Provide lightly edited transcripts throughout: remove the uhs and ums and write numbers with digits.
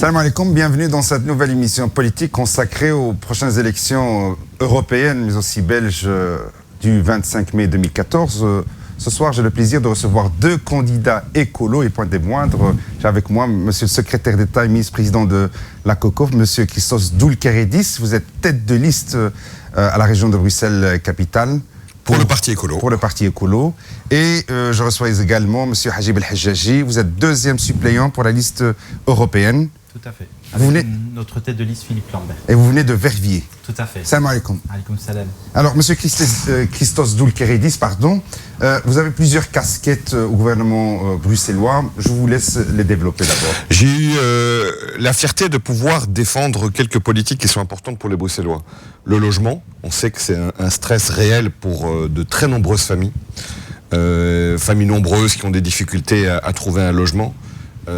Salam alaikum, bienvenue dans cette nouvelle émission politique consacrée aux prochaines élections européennes, mais aussi belges du 25 mai 2014. Ce soir, j'ai le plaisir de recevoir deux candidats écolos et point des moindres. J'ai avec moi monsieur le secrétaire d'État et ministre-président de la COCOF, monsieur Christos Doulkeridis. Vous êtes tête de liste à la région de Bruxelles-Capitale. Pour le Parti écolo. Pour le Parti écolo. Et je reçois également M. Hajib El-Hajjaji. Vous êtes deuxième suppléant pour la liste européenne. Tout à fait. Vous venez... Notre tête de liste, Philippe Lambert. Et vous venez de Verviers. Tout à fait. Salam alaikum. Alaikum salam. Alors, M. Christos Doulkeridis, pardon, vous avez plusieurs casquettes au gouvernement bruxellois. Je vous laisse les développer d'abord. J'ai eu la fierté de pouvoir défendre quelques politiques qui sont importantes pour les Bruxellois. Le logement, on sait que c'est un stress réel pour de très nombreuses familles. Familles nombreuses qui ont des difficultés à trouver un logement.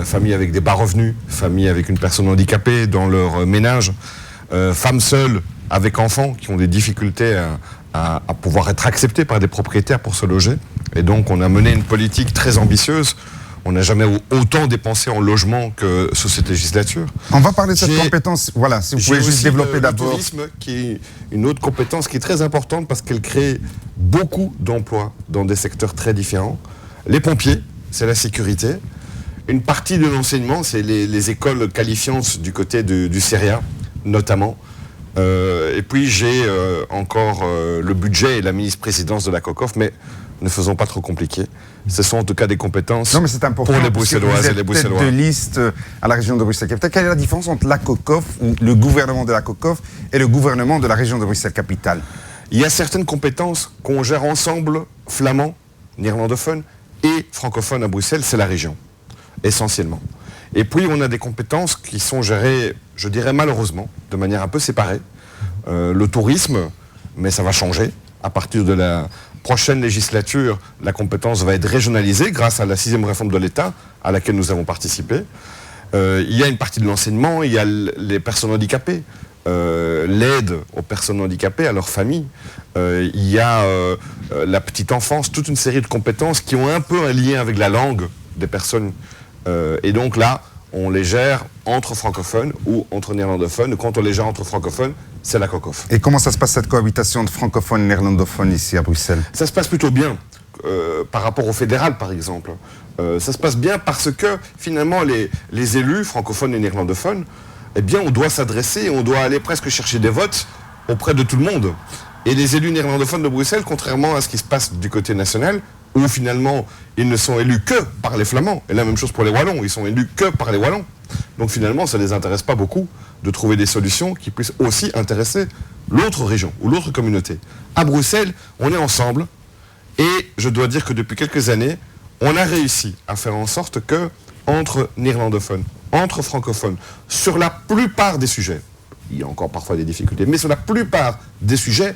Familles avec des bas revenus, familles avec une personne handicapée dans leur ménage, femmes seules avec enfants qui ont des difficultés à pouvoir être acceptées par des propriétaires pour se loger. Et donc on a mené une politique très ambitieuse. On n'a jamais autant dépensé en logement que sous cette législature. On va parler de cette compétence. Voilà, si vous pouvez juste développer d'abord. Le tourisme, qui est une autre compétence qui est très importante parce qu'elle crée beaucoup d'emplois dans des secteurs très différents. Les pompiers, c'est la sécurité. Une partie de l'enseignement, c'est les écoles qualifiantes du côté du CERIA, notamment. Et puis j'ai encore le budget et la ministre-présidence de la COCOF, mais ne faisons pas trop compliqué. Ce sont en tout cas des compétences mais c'est important pour les Bruxelloises et les Bruxellois. Tête de liste à la région de Bruxelles-Capitale. Quelle est la différence entre la COCOF, ou le gouvernement de la COCOF, et le gouvernement de la région de Bruxelles-Capitale? Il y a certaines compétences qu'on gère ensemble, flamand, néerlandophone et francophone à Bruxelles, c'est la région, essentiellement. Et puis on a des compétences qui sont gérées, je dirais malheureusement, de manière un peu séparée. Le tourisme, mais ça va changer. À partir de la prochaine législature, la compétence va être régionalisée grâce à la 6e réforme de l'État à laquelle nous avons participé. Il y a une partie de l'enseignement, il y a les personnes handicapées, l'aide aux personnes handicapées, à leurs familles. Il y a la petite enfance, toute une série de compétences qui ont un peu un lien avec la langue des personnes. Et donc là, on les gère entre francophones ou entre néerlandophones. Quand on les gère entre francophones, c'est la COCOF. Et comment ça se passe cette cohabitation de francophones et néerlandophones ici à Bruxelles? Ça se passe plutôt bien, par rapport au fédéral par exemple. Ça se passe bien parce que finalement les élus francophones et néerlandophones, eh bien on doit s'adresser, on doit aller presque chercher des votes auprès de tout le monde. Et les élus néerlandophones de Bruxelles, contrairement à ce qui se passe du côté national, où finalement ils ne sont élus que par les Flamands, et la même chose pour les Wallons, ils sont élus que par les Wallons. Donc finalement ça ne les intéresse pas beaucoup de trouver des solutions qui puissent aussi intéresser l'autre région ou l'autre communauté. À Bruxelles, on est ensemble, et je dois dire que depuis quelques années, on a réussi à faire en sorte que, entre néerlandophones, entre francophones, sur la plupart des sujets, il y a encore parfois des difficultés, mais sur la plupart des sujets,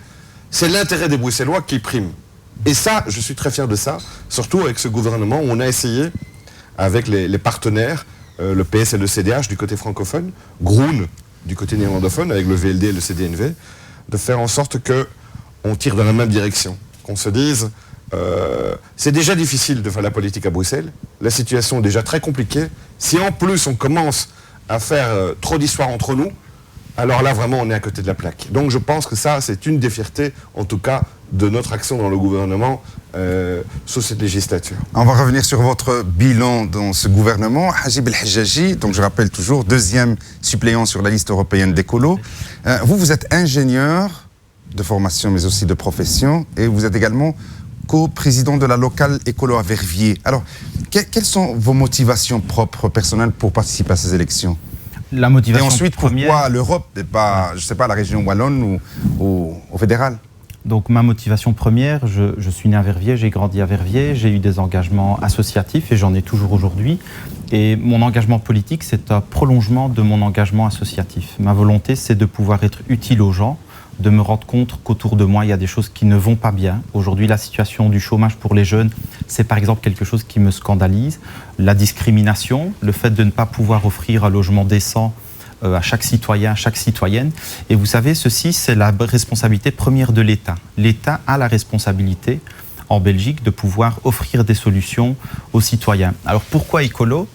c'est l'intérêt des Bruxellois qui prime. Et ça, je suis très fier de ça, surtout avec ce gouvernement où on a essayé, avec les partenaires, le PS et le CDH du côté francophone, Groen du côté néerlandophone, avec le VLD et le CDNV, de faire en sorte qu'on tire dans la même direction. Qu'on se dise, c'est déjà difficile de faire la politique à Bruxelles, la situation est déjà très compliquée. Si en plus on commence à faire trop d'histoires entre nous, alors là vraiment on est à côté de la plaque. Donc je pense que ça c'est une des fiertés, en tout cas, de notre action dans le gouvernement sous cette législature. On va revenir sur votre bilan dans ce gouvernement. Hajib El-Hajjaji, donc je rappelle toujours, deuxième suppléant sur la liste européenne d'écolos. Vous êtes ingénieur de formation mais aussi de profession, et vous êtes également co-président de la locale écolo à Verviers. Alors, quelles sont vos motivations propres, personnelles, pour participer à ces élections? La motivation et ensuite, première... pourquoi l'Europe et pas, je sais pas, la région wallonne ou au fédéral? Donc ma motivation première, je suis né à Verviers, j'ai grandi à Verviers, j'ai eu des engagements associatifs et j'en ai toujours aujourd'hui. Et mon engagement politique, c'est un prolongement de mon engagement associatif. Ma volonté, c'est de pouvoir être utile aux gens, de me rendre compte qu'autour de moi, il y a des choses qui ne vont pas bien. Aujourd'hui, la situation du chômage pour les jeunes, c'est par exemple quelque chose qui me scandalise. La discrimination, le fait de ne pas pouvoir offrir un logement décent à chaque citoyen, à chaque citoyenne. Et vous savez, ceci, c'est la responsabilité première de l'État. L'État a la responsabilité, en Belgique, de pouvoir offrir des solutions aux citoyens. Alors pourquoi écolo ?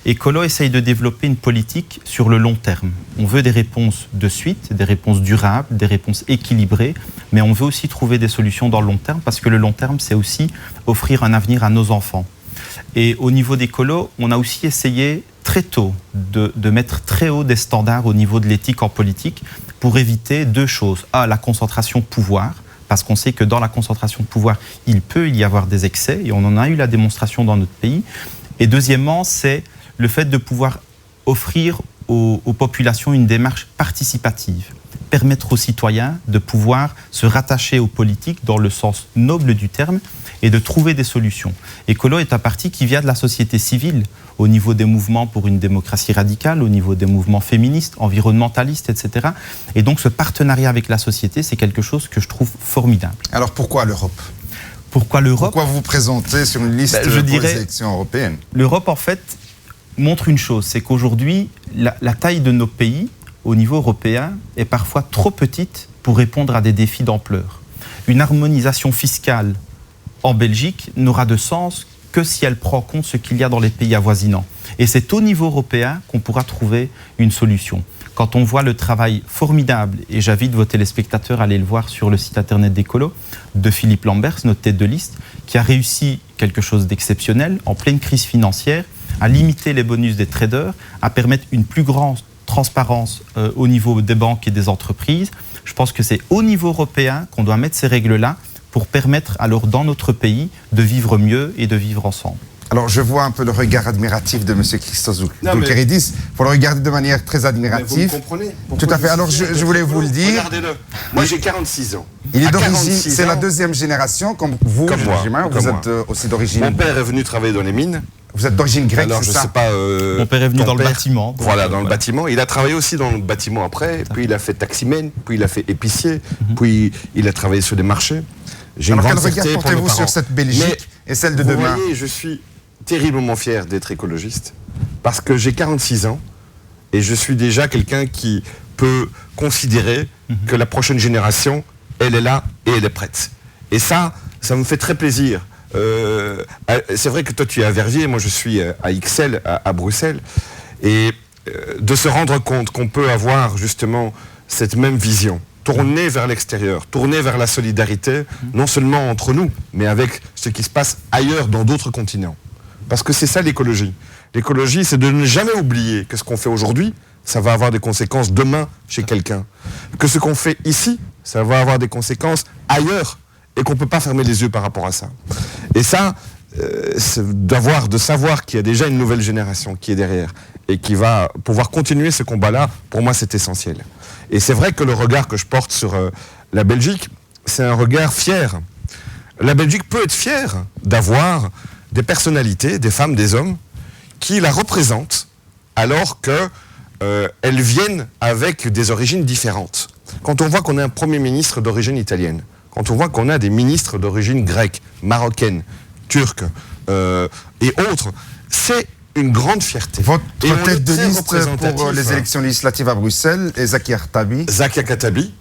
Ecolo essaye de développer une politique sur le long terme. On veut des réponses de suite, des réponses durables, des réponses équilibrées, mais on veut aussi trouver des solutions dans le long terme, parce que le long terme, c'est aussi offrir un avenir à nos enfants. Et au niveau d'Ecolo, on a aussi essayé très tôt de mettre très haut des standards au niveau de l'éthique en politique pour éviter deux choses. La concentration pouvoir, parce qu'on sait que dans la concentration de pouvoir, il peut y avoir des excès, et on en a eu la démonstration dans notre pays. Et deuxièmement, c'est le fait de pouvoir offrir aux populations une démarche participative, permettre aux citoyens de pouvoir se rattacher aux politiques dans le sens noble du terme et de trouver des solutions. Ecolo est un parti qui vient de la société civile, au niveau des mouvements pour une démocratie radicale, au niveau des mouvements féministes, environnementalistes, etc. Et donc ce partenariat avec la société, c'est quelque chose que je trouve formidable. Alors pourquoi l'Europe ? Pourquoi l'Europe ? Pourquoi vous vous présentez sur une liste pour les élections européennes ? L'Europe, en fait, montre une chose, c'est qu'aujourd'hui, la taille de nos pays, au niveau européen, est parfois trop petite pour répondre à des défis d'ampleur. Une harmonisation fiscale en Belgique n'aura de sens que si elle prend en compte ce qu'il y a dans les pays avoisinants. Et c'est au niveau européen qu'on pourra trouver une solution. Quand on voit le travail formidable, et j'invite vos téléspectateurs à aller le voir sur le site internet d'Ecolo, de Philippe Lambers, notre tête de liste, qui a réussi quelque chose d'exceptionnel en pleine crise financière, à limiter les bonus des traders, à permettre une plus grande transparence au niveau des banques et des entreprises. Je pense que c'est au niveau européen qu'on doit mettre ces règles-là pour permettre alors dans notre pays de vivre mieux et de vivre ensemble. Alors je vois un peu le regard admiratif de M. Christos Doulkeridis. Il faut le regarder de manière très admirative. Vous comprenez ? Tout à fait. Alors je voulais vous le dire. Regardez-le. Moi j'ai 46 ans. Il est d'origine, c'est la deuxième génération, comme vous, moi. Vous êtes aussi d'origine. Mon père est venu travailler dans les mines. Vous êtes d'origine grecque, alors, c'est je ça ? sais pas. Mon père est venu dans le bâtiment. Voilà, dans le bâtiment. Il a travaillé aussi dans le bâtiment après. Puis il a fait taximène, puis il a fait épicier, puis il a travaillé sur des marchés. J'ai alors une quel grande regard fierté portez-vous sur cette Belgique et celle de demain ? Vous voyez, je suis terriblement fier d'être écologiste parce que j'ai 46 ans et je suis déjà quelqu'un qui peut considérer que la prochaine génération, elle est là et elle est prête. Et ça me fait très plaisir. C'est vrai que toi tu es à Verviers, moi je suis à Ixelles, à Bruxelles, et de se rendre compte qu'on peut avoir justement cette même vision, tourner vers l'extérieur, tourner vers la solidarité, non seulement entre nous, mais avec ce qui se passe ailleurs dans d'autres continents. Parce que c'est ça l'écologie. L'écologie, c'est de ne jamais oublier que ce qu'on fait aujourd'hui, ça va avoir des conséquences demain chez quelqu'un. Que ce qu'on fait ici, ça va avoir des conséquences ailleurs et qu'on ne peut pas fermer les yeux par rapport à ça. Et ça, de savoir qu'il y a déjà une nouvelle génération qui est derrière et qui va pouvoir continuer ce combat-là, pour moi, c'est essentiel. Et c'est vrai que le regard que je porte sur la Belgique, c'est un regard fier. La Belgique peut être fière d'avoir des personnalités, des femmes, des hommes, qui la représentent alors qu'elles viennent avec des origines différentes. Quand on voit qu'on a un Premier ministre d'origine italienne, quand on voit qu'on a des ministres d'origine grecque, marocaine, turque et autres, c'est une grande fierté. Votre tête de liste pour les élections législatives à Bruxelles est Zakia Khattabi. Zakia Khattabi,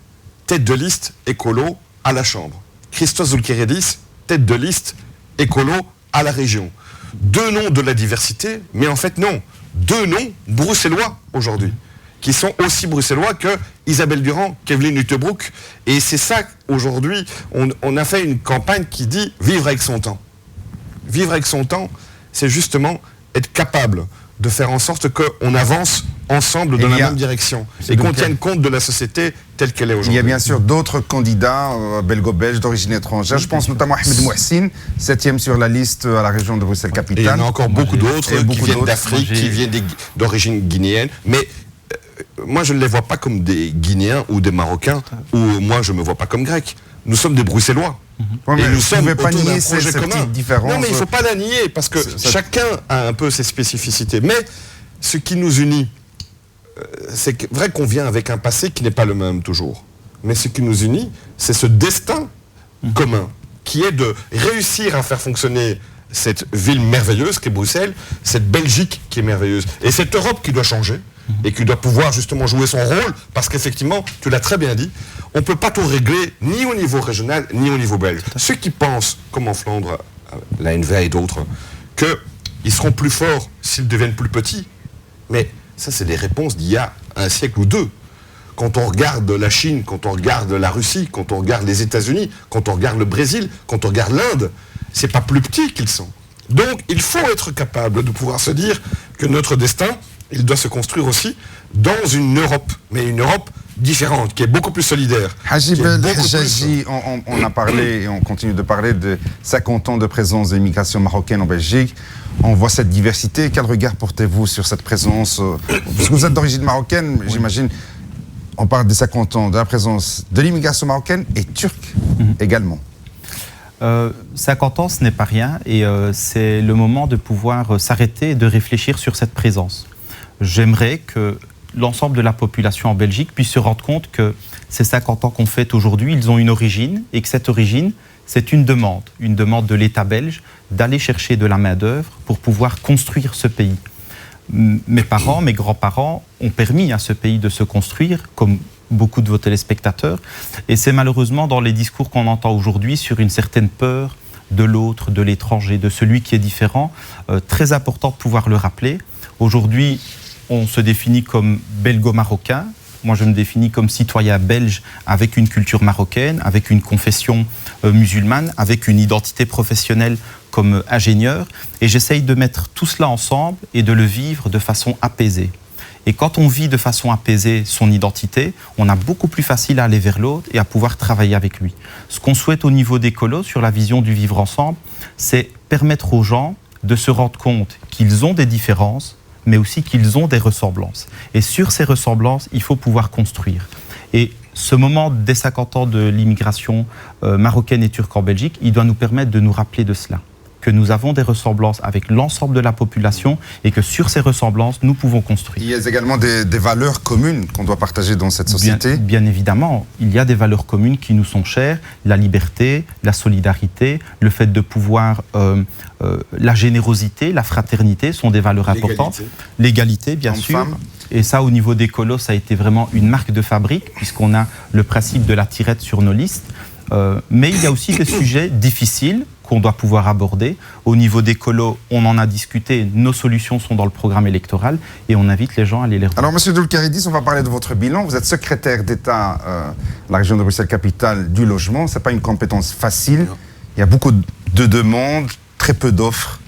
tête de liste écolo à la Chambre. Christos Doulkeridis, tête de liste écolo à la région. Deux noms de la diversité, mais en fait non, deux noms bruxellois aujourd'hui, qui sont aussi bruxellois que Isabelle Durand, qu'Evelyne Huttebroek. Et c'est ça, aujourd'hui, on a fait une campagne qui dit « vivre avec son temps ». Vivre avec son temps, c'est justement être capable de faire en sorte qu'on avance ensemble dans la même direction et qu'on tienne compte de la société telle qu'elle est aujourd'hui. Il y a bien sûr d'autres candidats belgo-belges d'origine étrangère. Je pense notamment à Ahmed Mouhsine, 7e sur la liste à la région de Bruxelles-Capitale. Et il y en a encore beaucoup d'autres qui viennent d'Afrique, qui viennent d'origine guinéenne. Mais moi, je ne les vois pas comme des Guinéens ou des Marocains, ou moi, je ne me vois pas comme grec. Nous sommes des Bruxellois. Ouais, et nous sommes pas autour d'un nier projet ces commun. petites différences. Non, mais il ne faut pas la nier, parce que chacun a un peu ses spécificités. Mais ce qui nous unit, c'est vrai qu'on vient avec un passé qui n'est pas le même toujours. Mais ce qui nous unit, c'est ce destin commun, qui est de réussir à faire fonctionner cette ville merveilleuse qu'est Bruxelles, cette Belgique qui est merveilleuse, et cette Europe qui doit changer, et qui doit pouvoir justement jouer son rôle, parce qu'effectivement, tu l'as très bien dit, on ne peut pas tout régler, ni au niveau régional, ni au niveau belge. Ceux qui pensent, comme en Flandre, la NVA et d'autres, que ils seront plus forts s'ils deviennent plus petits. Mais ça, c'est des réponses d'il y a un siècle ou deux. Quand on regarde la Chine, quand on regarde la Russie, quand on regarde les États-Unis, quand on regarde le Brésil, quand on regarde l'Inde, c'est pas plus petit qu'ils sont. Donc, il faut être capable de pouvoir se dire que notre destin, il doit se construire aussi dans une Europe, mais une Europe différente, qui est beaucoup plus solidaire. Haji Belhaji, on a parlé et on continue de parler de 50 ans de présence de l'immigration marocaine en Belgique. On voit cette diversité. Quel regard portez-vous sur cette présence? Parce que vous êtes d'origine marocaine, j'imagine. On parle de 50 ans de la présence de l'immigration marocaine et turque également. 50 ans, ce n'est pas rien et c'est le moment de pouvoir s'arrêter et de réfléchir sur cette présence. J'aimerais que l'ensemble de la population en Belgique puisse se rendre compte que ces 50 ans qu'on fête aujourd'hui, ils ont une origine et que cette origine, c'est une demande de l'État belge d'aller chercher de la main-d'œuvre pour pouvoir construire ce pays. Mes parents, mes grands-parents ont permis à ce pays de se construire, comme beaucoup de vos téléspectateurs. Et c'est malheureusement dans les discours qu'on entend aujourd'hui sur une certaine peur de l'autre, de l'étranger, de celui qui est différent, très important de pouvoir le rappeler. Aujourd'hui, on se définit comme belgo-marocain. Moi, je me définis comme citoyen belge avec une culture marocaine, avec une confession musulmane, avec une identité professionnelle comme ingénieur. Et j'essaye de mettre tout cela ensemble et de le vivre de façon apaisée. Et quand on vit de façon apaisée son identité, on a beaucoup plus facile à aller vers l'autre et à pouvoir travailler avec lui. Ce qu'on souhaite au niveau des colos, sur la vision du vivre ensemble, c'est permettre aux gens de se rendre compte qu'ils ont des différences, mais aussi qu'ils ont des ressemblances. Et sur ces ressemblances, il faut pouvoir construire. Et ce moment des 50 ans de l'immigration marocaine et turque en Belgique, il doit nous permettre de nous rappeler de cela, que nous avons des ressemblances avec l'ensemble de la population et que sur ces ressemblances, nous pouvons construire. Il y a également des valeurs communes qu'on doit partager dans cette société. Bien évidemment, il y a des valeurs communes qui nous sont chères, la liberté, la solidarité, le fait de pouvoir... la générosité, la fraternité sont des valeurs importantes. L'égalité, bien sûr. Homme-femme. Et ça, au niveau des colos, ça a été vraiment une marque de fabrique, puisqu'on a le principe de la tirette sur nos listes. Mais il y a aussi des sujets difficiles qu'on doit pouvoir aborder. Au niveau des colos, on en a discuté, nos solutions sont dans le programme électoral et on invite les gens à aller les revoir. Alors, M. Doulkaridis, on va parler de votre bilan. Vous êtes secrétaire d'État à la région de Bruxelles-Capitale du logement. Ce n'est pas une compétence facile. Il y a beaucoup de demandes, très peu d'offres.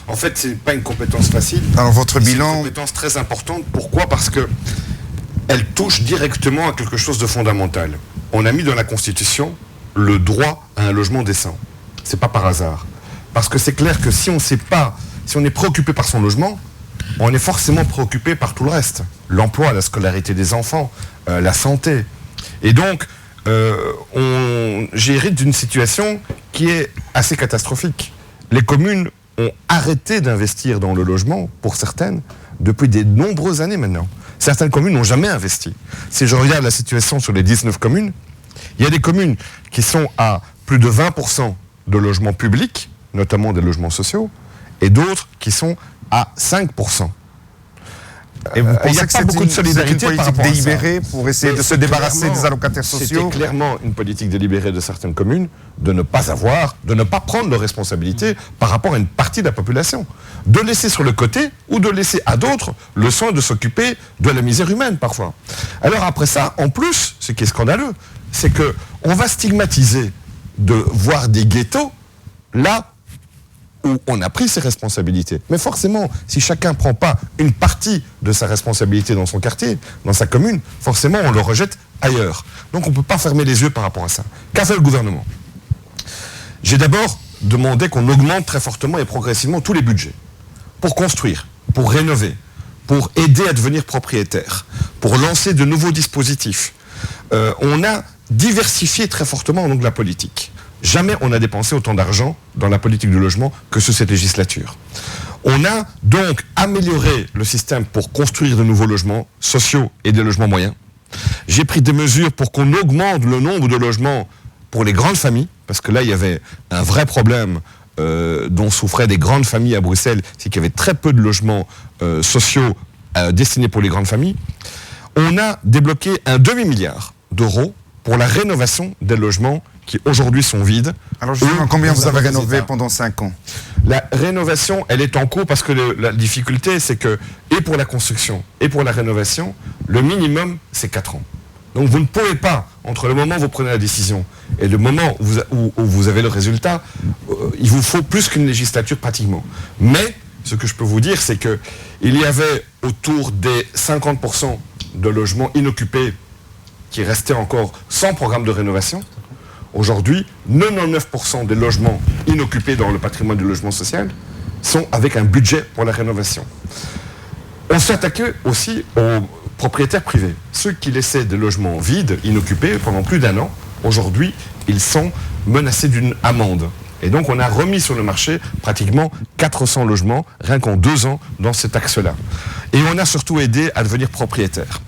En fait, ce n'est pas une compétence facile. Alors, votre bilan... C'est une compétence très importante. Pourquoi? Parce qu'elle touche directement à quelque chose de fondamental. On a mis dans la Constitution le droit à un logement décent. C'est pas par hasard. Parce que c'est clair que si on est préoccupé par son logement, on est forcément préoccupé par tout le reste. L'emploi, la scolarité des enfants, la santé. Et donc, j'hérite d'une situation qui est assez catastrophique. Les communes ont arrêté d'investir dans le logement, pour certaines, depuis de nombreuses années maintenant. Certaines communes n'ont jamais investi. Si je regarde la situation sur les 19 communes, il y a des communes qui sont à plus de 20% de logements publics, notamment des logements sociaux, et d'autres qui sont à 5%. Et vous pensez que c'est beaucoup de solidarité une politique délibérée pour essayer de se débarrasser des allocataires sociaux? C'était clairement une politique délibérée de certaines communes de ne pas prendre leurs responsabilités par rapport à une partie de la population. De laisser sur le côté ou de laisser à d'autres le soin de s'occuper de la misère humaine parfois. Alors après ça, en plus, ce qui est scandaleux, c'est qu'on va stigmatiser de voir des ghettos là où on a pris ses responsabilités. Mais forcément, si chacun ne prend pas une partie de sa responsabilité dans son quartier, dans sa commune, forcément, on le rejette ailleurs. Donc on ne peut pas fermer les yeux par rapport à ça. Qu'a fait le gouvernement? J'ai d'abord demandé qu'on augmente très fortement et progressivement tous les budgets pour construire, pour rénover, pour aider à devenir propriétaire, pour lancer de nouveaux dispositifs. On a diversifié très fortement donc la politique. Jamais on a dépensé autant d'argent dans la politique du logement que sous cette législature. On a donc amélioré le système pour construire de nouveaux logements sociaux et des logements moyens. J'ai pris des mesures pour qu'on augmente le nombre de logements pour les grandes familles, parce que là, il y avait un vrai problème dont souffraient des grandes familles à Bruxelles, c'est qu'il y avait très peu de logements sociaux destinés pour les grandes familles. On a débloqué un demi-milliard d'euros pour la rénovation des logements qui aujourd'hui sont vides. Alors justement, combien vous avez rénové pendant 5 ans? La rénovation, elle est en cours parce que la difficulté, c'est que, et pour la construction, et pour la rénovation, le minimum, c'est 4 ans. Donc vous ne pouvez pas, entre le moment où vous prenez la décision et le moment où vous avez le résultat, il vous faut plus qu'une législature pratiquement. Mais, ce que je peux vous dire, c'est qu'il y avait autour des 50% de logements inoccupés qui restaient encore sans programme de rénovation. Aujourd'hui, 99% des logements inoccupés dans le patrimoine du logement social sont avec un budget pour la rénovation. On s'attaquait aussi aux propriétaires privés. Ceux qui laissaient des logements vides, inoccupés pendant plus d'1 an, aujourd'hui, ils sont menacés d'une amende. Et donc, on a remis sur le marché pratiquement 400 logements, rien qu'en 2 ans, dans cet axe-là. Et on a surtout aidé à devenir propriétaire.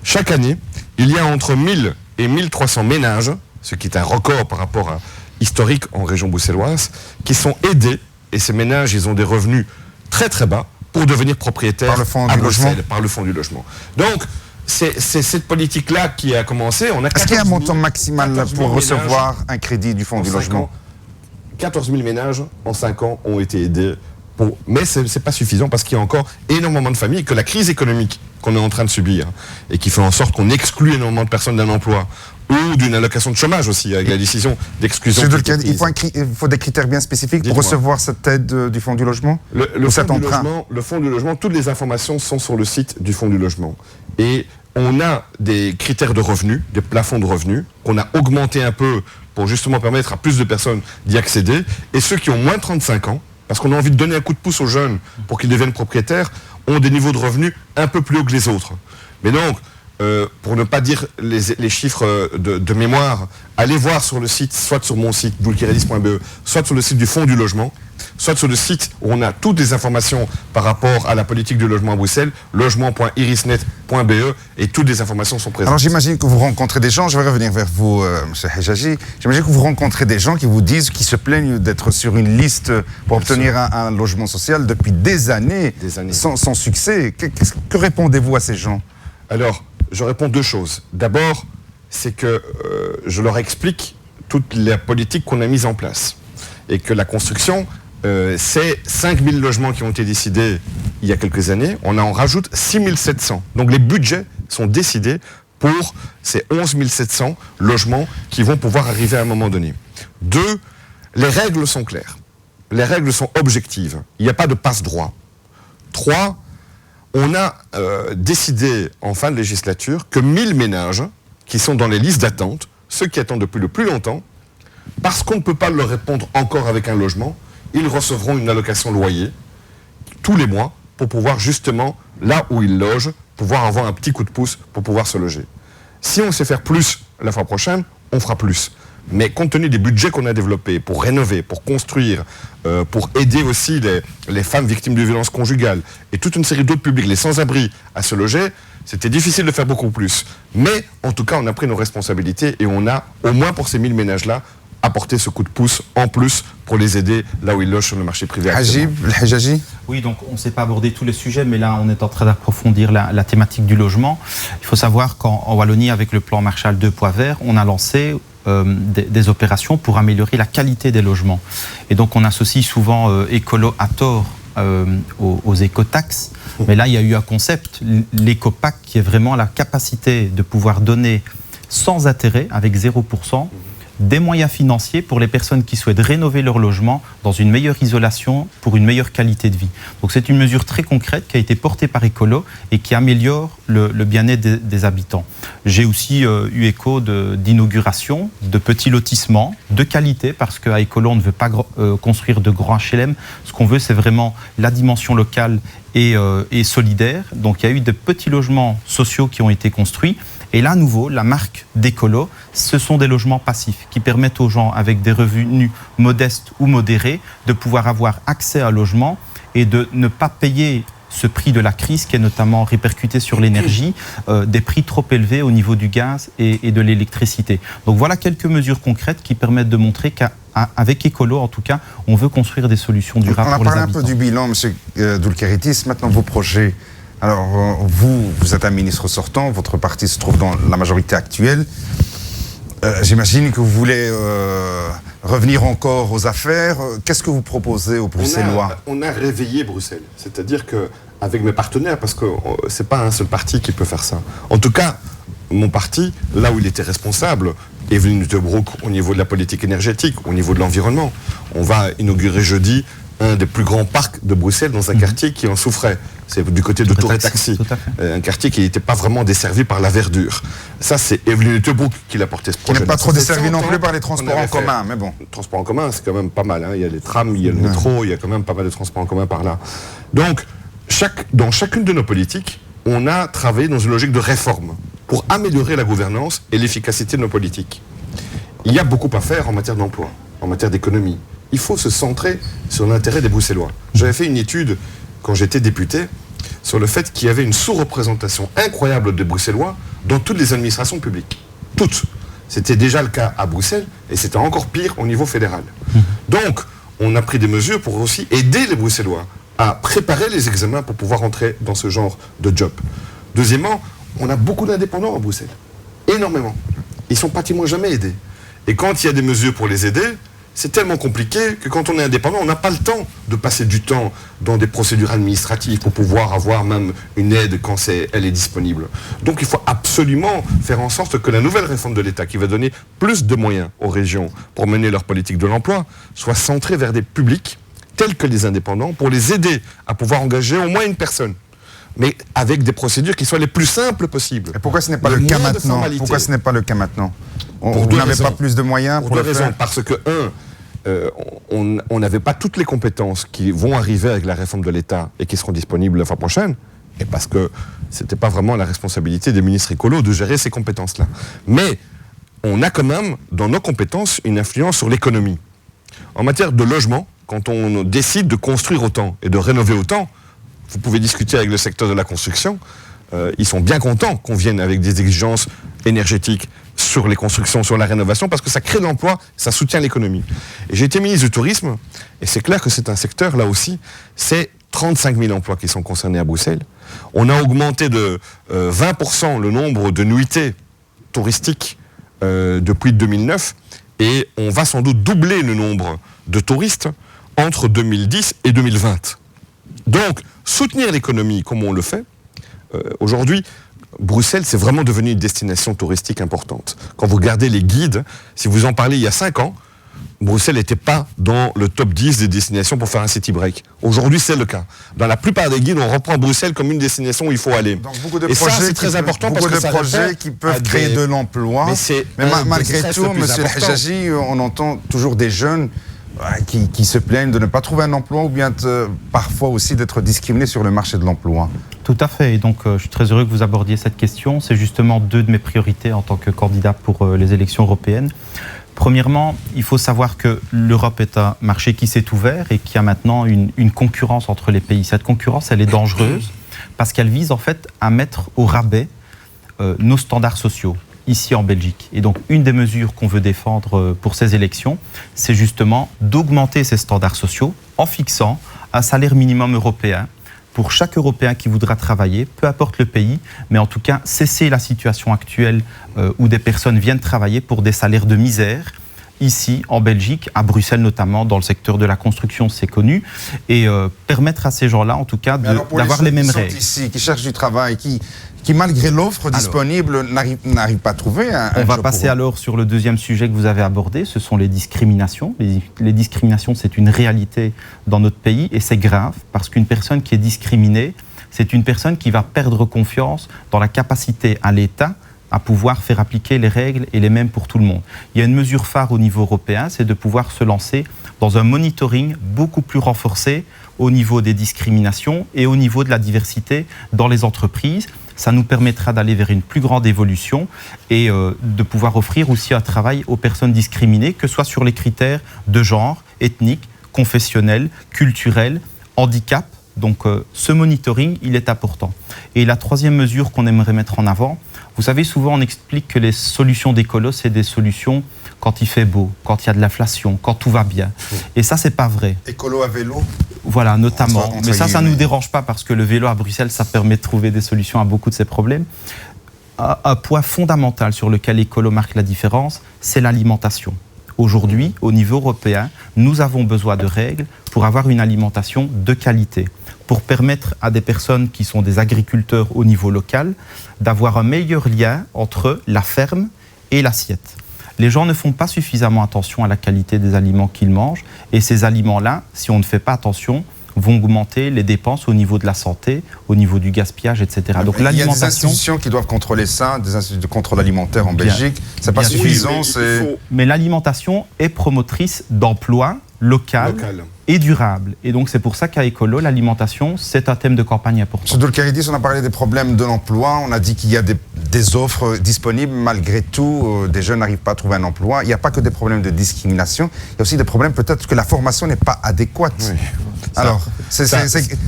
Chaque année, il y a entre 1000 et 1300 ménages, ce qui est un record par rapport à historique en région bruxelloise, qui sont aidés, et ces ménages, ils ont des revenus très très bas, pour devenir propriétaire par le fonds à du Bruxelles, logement. par le fonds du logement. Donc, c'est cette politique-là qui a commencé. Est-ce qu'il y a un montant maximal pour recevoir un crédit du fonds du logement? 14 000 ménages en 5 ans ont été aidés. Mais ce n'est pas suffisant parce qu'il y a encore énormément de familles, que la crise économique qu'on est en train de subir et qui fait en sorte qu'on exclut énormément de personnes d'un emploi ou d'une allocation de chômage aussi, avec la décision d'exclusion. Il faut des critères bien spécifiques pour recevoir cette aide du fonds du logement? Le fonds du logement, toutes les informations sont sur le site du fonds du logement. Et on a des critères de revenus, des plafonds de revenus, qu'on a augmenté un peu pour justement permettre à plus de personnes d'y accéder. Et ceux qui ont moins de 35 ans, parce qu'on a envie de donner un coup de pouce aux jeunes pour qu'ils deviennent propriétaires, ont des niveaux de revenus un peu plus hauts que les autres. Mais donc, pour ne pas dire les chiffres de mémoire, allez voir sur le site, soit sur mon site, doulkiredis.be, soit sur le site du Fonds du Logement, soit sur le site où on a toutes les informations par rapport à la politique du logement à Bruxelles, logement.irisnet.be, et toutes les informations sont présentes. Alors j'imagine que vous rencontrez des gens, je vais revenir vers vous, M. Hejaji, j'imagine que vous rencontrez des gens qui vous disent, qui se plaignent d'être sur une liste pour obtenir un logement social depuis des années. Sans succès. Que répondez-vous à ces gens? Alors, je réponds 2 choses. D'abord, c'est que je leur explique toute la politique qu'on a mise en place. Et que la construction, c'est 5000 logements qui ont été décidés il y a quelques années. On en rajoute 6700. Donc les budgets sont décidés pour ces 11 700 logements qui vont pouvoir arriver à un moment donné. 2, les règles sont claires. Les règles sont objectives. Il n'y a pas de passe-droit. 3, on a décidé en fin de législature que 1000 ménages qui sont dans les listes d'attente, ceux qui attendent depuis le plus longtemps, parce qu'on ne peut pas leur répondre encore avec un logement, ils recevront une allocation loyer tous les mois pour pouvoir justement, là où ils logent, pouvoir avoir un petit coup de pouce pour pouvoir se loger. Si on sait faire plus la fois prochaine, on fera plus. Mais compte tenu des budgets qu'on a développés pour rénover, pour construire, pour aider aussi les femmes victimes de violences conjugales et toute une série d'autres publics, les sans-abri, à se loger, c'était difficile de faire beaucoup plus. Mais en tout cas, on a pris nos responsabilités et on a, au moins pour ces 1000 ménages-là, apporté ce coup de pouce en plus pour les aider là où ils logent sur le marché privé. Hajib, El Hejaji. Oui, donc on ne s'est pas abordé tous les sujets, mais là on est en train d'approfondir la thématique du logement. Il faut savoir qu'en Wallonie, avec le plan Marshall 2 Poids Vert, on a lancé des opérations pour améliorer la qualité des logements. Et donc on associe souvent écolo à tort aux écotaxes. Mais là, il y a eu un concept, l'écopack, qui est vraiment la capacité de pouvoir donner sans intérêt, avec 0%, des moyens financiers pour les personnes qui souhaitent rénover leur logement dans une meilleure isolation pour une meilleure qualité de vie. Donc c'est une mesure très concrète qui a été portée par Écolo et qui améliore le bien-être des habitants. J'ai aussi eu écho d'inauguration de petits lotissements de qualité, parce qu'à Écolo on ne veut pas construire de grands HLM. Ce qu'on veut, c'est vraiment la dimension locale et solidaire. Donc il y a eu de petits logements sociaux qui ont été construits. Et là, à nouveau, la marque d'Écolo, ce sont des logements passifs qui permettent aux gens avec des revenus modestes ou modérés de pouvoir avoir accès à un logement et de ne pas payer ce prix de la crise qui est notamment répercuté sur l'énergie, des prix trop élevés au niveau du gaz et de l'électricité. Donc voilà quelques mesures concrètes qui permettent de montrer qu'avec Écolo, en tout cas, on veut construire des solutions durables pour les habitants. On a parlé un peu du bilan, M. Doulkiredis. Maintenant, vos projets. Alors, vous êtes un ministre sortant, votre parti se trouve dans la majorité actuelle. J'imagine que vous voulez revenir encore aux affaires. Qu'est-ce que vous proposez aux Bruxellois? On a réveillé Bruxelles. C'est-à-dire qu'avec mes partenaires, parce que c'est pas un seul parti qui peut faire ça. En tout cas, mon parti, là où il était responsable, Evelyn Nuttebroek au niveau de la politique énergétique, au niveau de l'environnement. On va inaugurer jeudi un des plus grands parcs de Bruxelles dans un quartier qui en souffrait. C'est du côté de Tour et Taxi. Un quartier qui n'était pas vraiment desservi par la verdure. Ça, c'est Evelyn Nuttebroek qui l'a porté ce projet. Qui n'est pas trop desservi non plus par les transports en commun, mais bon. Les transports en commun, c'est quand même pas mal. Hein. Il y a les trams, il y a le métro, il y a quand même pas mal de transports en commun par là. Donc, dans chacune de nos politiques, on a travaillé dans une logique de réforme pour améliorer la gouvernance et l'efficacité de nos politiques. Il y a beaucoup à faire en matière d'emploi, en matière d'économie. Il faut se centrer sur l'intérêt des Bruxellois. J'avais fait une étude, quand j'étais député, sur le fait qu'il y avait une sous-représentation incroyable des Bruxellois dans toutes les administrations publiques. Toutes. C'était déjà le cas à Bruxelles, et c'était encore pire au niveau fédéral. Donc, on a pris des mesures pour aussi aider les Bruxellois à préparer les examens pour pouvoir entrer dans ce genre de job. Deuxièmement, on a beaucoup d'indépendants à Bruxelles. Énormément. Ils ne sont pratiquement jamais aidés. Et quand il y a des mesures pour les aider, c'est tellement compliqué que quand on est indépendant, on n'a pas le temps de passer du temps dans des procédures administratives pour pouvoir avoir même une aide quand elle est disponible. Donc il faut absolument faire en sorte que la nouvelle réforme de l'État, qui va donner plus de moyens aux régions pour mener leur politique de l'emploi, soit centrée vers des publics tels que les indépendants, pour les aider à pouvoir engager au moins une personne, mais avec des procédures qui soient les plus simples possibles. Et pourquoi ce n'est pas le cas maintenant? Pourquoi ce n'est pas le cas maintenant? Vous n'avez pas plus de moyens pour le faire? Parce que, on n'avait pas toutes les compétences qui vont arriver avec la réforme de l'État et qui seront disponibles la fois prochaine, et parce que ce n'était pas vraiment la responsabilité des ministres écolos de gérer ces compétences-là. Mais on a quand même, dans nos compétences, une influence sur l'économie. En matière de logement, quand on décide de construire autant et de rénover autant, vous pouvez discuter avec le secteur de la construction, ils sont bien contents qu'on vienne avec des exigences énergétiques sur les constructions, sur la rénovation, parce que ça crée de l'emploi, ça soutient l'économie. Et j'ai été ministre du Tourisme, et c'est clair que c'est un secteur, là aussi, c'est 35 000 emplois qui sont concernés à Bruxelles. On a augmenté de 20% le nombre de nuitées touristiques depuis 2009, et on va sans doute doubler le nombre de touristes entre 2010 et 2020. Donc, soutenir l'économie comme on le fait, aujourd'hui, Bruxelles, c'est vraiment devenu une destination touristique importante. Quand vous regardez les guides, si vous en parlez il y a 5 ans, Bruxelles n'était pas dans le top 10 des destinations pour faire un city break. Aujourd'hui, c'est le cas. Dans la plupart des guides, on reprend Bruxelles comme une destination où il faut aller. Donc, beaucoup de et projets, ça, c'est très important parce que ça projets qui peuvent créer de l'emploi. Mais malgré tout, M. El-Hajjaji, on entend toujours des jeunes qui se plaignent de ne pas trouver un emploi ou bien parfois aussi d'être discriminés sur le marché de l'emploi. Tout à fait. Et donc, je suis très heureux que vous abordiez cette question. C'est justement 2 de mes priorités en tant que candidat pour les élections européennes. Premièrement, il faut savoir que l'Europe est un marché qui s'est ouvert et qui a maintenant une concurrence entre les pays. Cette concurrence, elle est dangereuse parce qu'elle vise en fait à mettre au rabais nos standards sociaux ici en Belgique. Et donc, une des mesures qu'on veut défendre pour ces élections, c'est justement d'augmenter ces standards sociaux en fixant un salaire minimum européen pour chaque Européen qui voudra travailler, peu importe le pays, mais en tout cas cesser la situation actuelle où des personnes viennent travailler pour des salaires de misère, ici en Belgique, à Bruxelles notamment, dans le secteur de la construction, c'est connu, et permettre à ces gens-là, en tout cas, d'avoir les mêmes règles. Ici, qui cherchent du travail, qui malgré l'offre disponible, n'arrivent pas à trouver un On va passer alors sur le deuxième sujet que vous avez abordé, ce sont les discriminations. Les discriminations, c'est une réalité dans notre pays et c'est grave parce qu'une personne qui est discriminée, c'est une personne qui va perdre confiance dans la capacité à l'État à pouvoir faire appliquer les règles et les mêmes pour tout le monde. Il y a une mesure phare au niveau européen, c'est de pouvoir se lancer dans un monitoring beaucoup plus renforcé au niveau des discriminations et au niveau de la diversité dans les entreprises. Ça nous permettra d'aller vers une plus grande évolution et de pouvoir offrir aussi un travail aux personnes discriminées, que ce soit sur les critères de genre, ethnique, confessionnel, culturel, handicap. Donc ce monitoring, il est important. Et la troisième mesure qu'on aimerait mettre en avant, vous savez, souvent on explique que les solutions d'écolo, c'est des solutions quand il fait beau, quand il y a de l'inflation, quand tout va bien. Et ça, c'est pas vrai. Écolo à vélo? Voilà, notamment. Mais ça ne nous dérange pas parce que le vélo à Bruxelles, ça permet de trouver des solutions à beaucoup de ces problèmes. un point fondamental sur lequel Écolo marque la différence, c'est l'alimentation. Aujourd'hui, au niveau européen, nous avons besoin de règles pour avoir une alimentation de qualité, pour permettre à des personnes qui sont des agriculteurs au niveau local d'avoir un meilleur lien entre la ferme et l'assiette. Les gens ne font pas suffisamment attention à la qualité des aliments qu'ils mangent et ces aliments-là, si on ne fait pas attention, vont augmenter les dépenses au niveau de la santé, au niveau du gaspillage, etc. Donc, il y a des institutions qui doivent contrôler ça, des instituts de contrôle alimentaire en Belgique. C'est pas suffisant. Mais l'alimentation est promotrice d'emplois local et durable. Et donc c'est pour ça qu'à Écolo, l'alimentation, c'est un thème de campagne important. Sur Dolkaridis, on a parlé des problèmes de l'emploi, on a dit qu'il y a des offres disponibles, malgré tout, des jeunes n'arrivent pas à trouver un emploi. Il n'y a pas que des problèmes de discrimination, il y a aussi des problèmes peut-être que la formation n'est pas adéquate. Oui. Alors,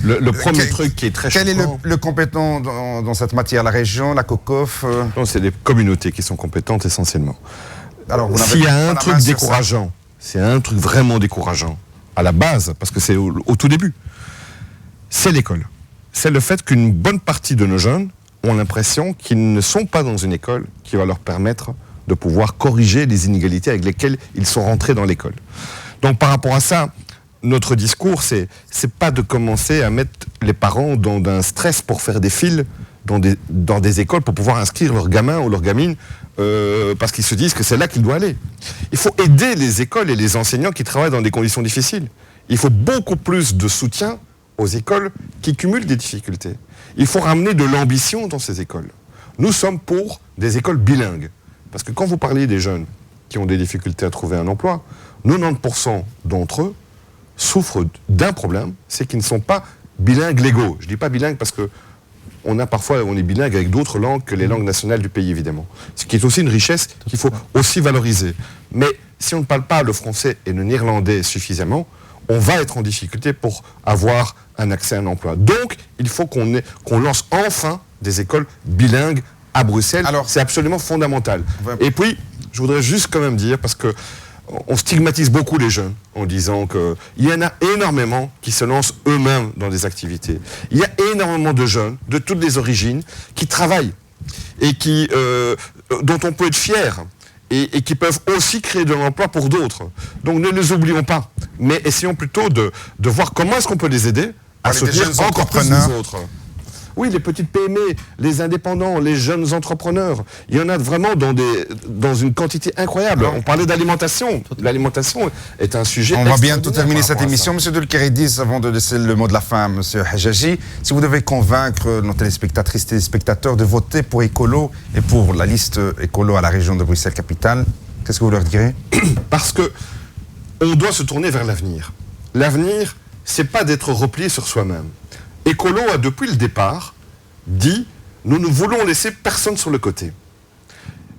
le premier truc qui est très choquant... Quel est le compétent dans cette matière? La région, la COCOF Non, c'est les communautés qui sont compétentes essentiellement. Alors, s'il y a un truc décourageant, c'est un truc vraiment décourageant, à la base, parce que c'est au tout début, c'est l'école. C'est le fait qu'une bonne partie de nos jeunes ont l'impression qu'ils ne sont pas dans une école qui va leur permettre de pouvoir corriger les inégalités avec lesquelles ils sont rentrés dans l'école. Donc par rapport à ça, notre discours, c'est pas de commencer à mettre les parents dans un stress pour faire des files dans des écoles pour pouvoir inscrire leur gamin ou leur gamine parce qu'ils se disent que c'est là qu'il doit aller. Il faut aider les écoles et les enseignants qui travaillent dans des conditions difficiles. Il faut beaucoup plus de soutien aux écoles qui cumulent des difficultés. Il faut ramener de l'ambition dans ces écoles. Nous sommes pour des écoles bilingues. Parce que quand vous parlez des jeunes qui ont des difficultés à trouver un emploi, 90% d'entre eux souffrent d'un problème, c'est qu'ils ne sont pas bilingues légaux. Je ne dis pas bilingues parce que on est bilingue avec d'autres langues que les langues nationales du pays, évidemment. Ce qui est aussi une richesse qu'il faut aussi valoriser. Mais si on ne parle pas le français et le néerlandais suffisamment, on va être en difficulté pour avoir un accès à un emploi. Donc, il faut qu'on lance enfin des écoles bilingues à Bruxelles. Alors, c'est absolument fondamental. Ouais. Et puis, je voudrais juste quand même dire, parce que on stigmatise beaucoup les jeunes en disant qu'il y en a énormément qui se lancent eux-mêmes dans des activités. Il y a énormément de jeunes de toutes les origines qui travaillent et dont on peut être fier et qui peuvent aussi créer de l'emploi pour d'autres. Donc ne les oublions pas, mais essayons plutôt de voir comment est-ce qu'on peut les aider à soutenir encore plus les autres. Oui, les petites PME, les indépendants, les jeunes entrepreneurs, il y en a vraiment dans une quantité incroyable. On parlait d'alimentation. L'alimentation est un sujet. On va bientôt terminer cette émission. Monsieur Dolkaridis, avant de laisser le mot de la fin, Monsieur Hajaji, si vous devez convaincre nos téléspectatrices et téléspectateurs de voter pour Écolo et pour la liste Écolo à la région de Bruxelles-Capitale, qu'est-ce que vous leur direz? Parce que on doit se tourner vers l'avenir. L'avenir, c'est pas d'être replié sur soi-même. Écolo a depuis le départ dit « Nous ne voulons laisser personne sur le côté ».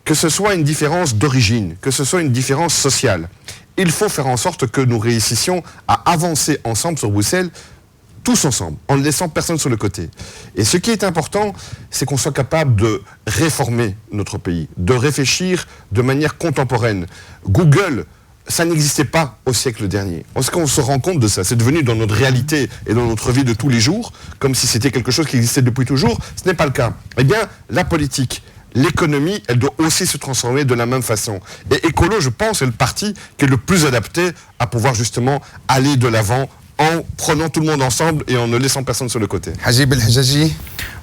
Que ce soit une différence d'origine, que ce soit une différence sociale. Il faut faire en sorte que nous réussissions à avancer ensemble sur Bruxelles, tous ensemble, en ne laissant personne sur le côté. Et ce qui est important, c'est qu'on soit capable de réformer notre pays, de réfléchir de manière contemporaine. Google, ça n'existait pas au siècle dernier. Est-ce qu'on se rend compte de ça? C'est devenu dans notre réalité et dans notre vie de tous les jours, comme si c'était quelque chose qui existait depuis toujours. Ce n'est pas le cas. Eh bien, la politique, l'économie, elle doit aussi se transformer de la même façon. Et Écolo, je pense, est le parti qui est le plus adapté à pouvoir justement aller de l'avant en prenant tout le monde ensemble et en ne laissant personne sur le côté. Hajib El Hajaji.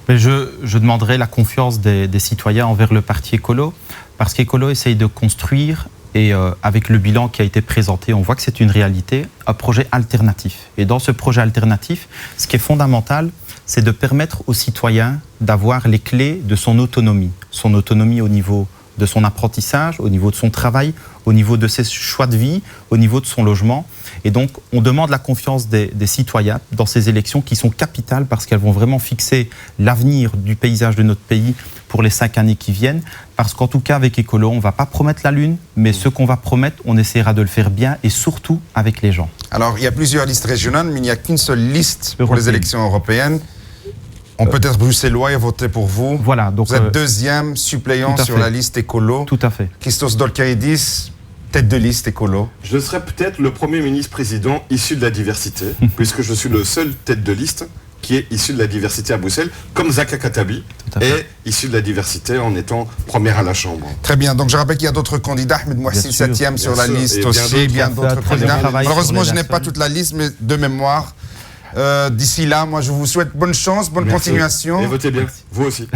Je demanderai la confiance des citoyens envers le parti Écolo, parce qu'Écolo essaye de construire. Et avec le bilan qui a été présenté, on voit que c'est une réalité, un projet alternatif. Et dans ce projet alternatif, ce qui est fondamental, c'est de permettre aux citoyens d'avoir les clés de son autonomie au niveau de son apprentissage, au niveau de son travail, au niveau de ses choix de vie, au niveau de son logement. Et donc, on demande la confiance des citoyens dans ces élections qui sont capitales parce qu'elles vont vraiment fixer l'avenir du paysage de notre pays pour les 5 années qui viennent. Parce qu'en tout cas, avec Écolo, on ne va pas promettre la lune, mais ce qu'on va promettre, on essaiera de le faire bien et surtout avec les gens. Alors, il y a plusieurs listes régionales, mais il n'y a qu'une seule liste pour les élections européennes. On peut être bruxellois et voter pour vous. Voilà, donc vous êtes deuxième suppléant sur la liste Écolo. Tout à fait. Christos Dolkaridis, tête de liste Écolo. Je serai peut-être le premier ministre-président issu de la diversité, puisque je suis le seul tête de liste qui est issu de la diversité à Bruxelles, comme Zaka Katabi est issu de la diversité en étant première à la Chambre. Très bien, donc je rappelle qu'il y a d'autres candidats, Ahmed Mouhassi, 7e sur la liste et aussi, bien d'autres candidats. travail Malheureusement, sur je les n'ai pas personnes. toute la liste, mais de mémoire. D'ici là, moi, je vous souhaite bonne chance, bonne Merci. continuation. Et votez bien, vous aussi.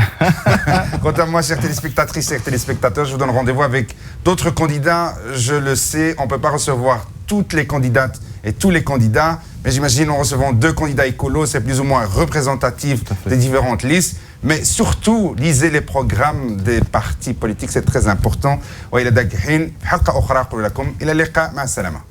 Quant à moi, chers téléspectatrices et téléspectateurs, je vous donne rendez-vous avec d'autres candidats. Je le sais, on ne peut pas recevoir toutes les candidates et tous les candidats, mais j'imagine en recevant 2 candidats écolos, c'est plus ou moins représentatif des différentes listes. Mais surtout, lisez les programmes des partis politiques, c'est très important. وإلى دقحين حلقة أخرى أقول لكم إلى اللقاء مع السلامة.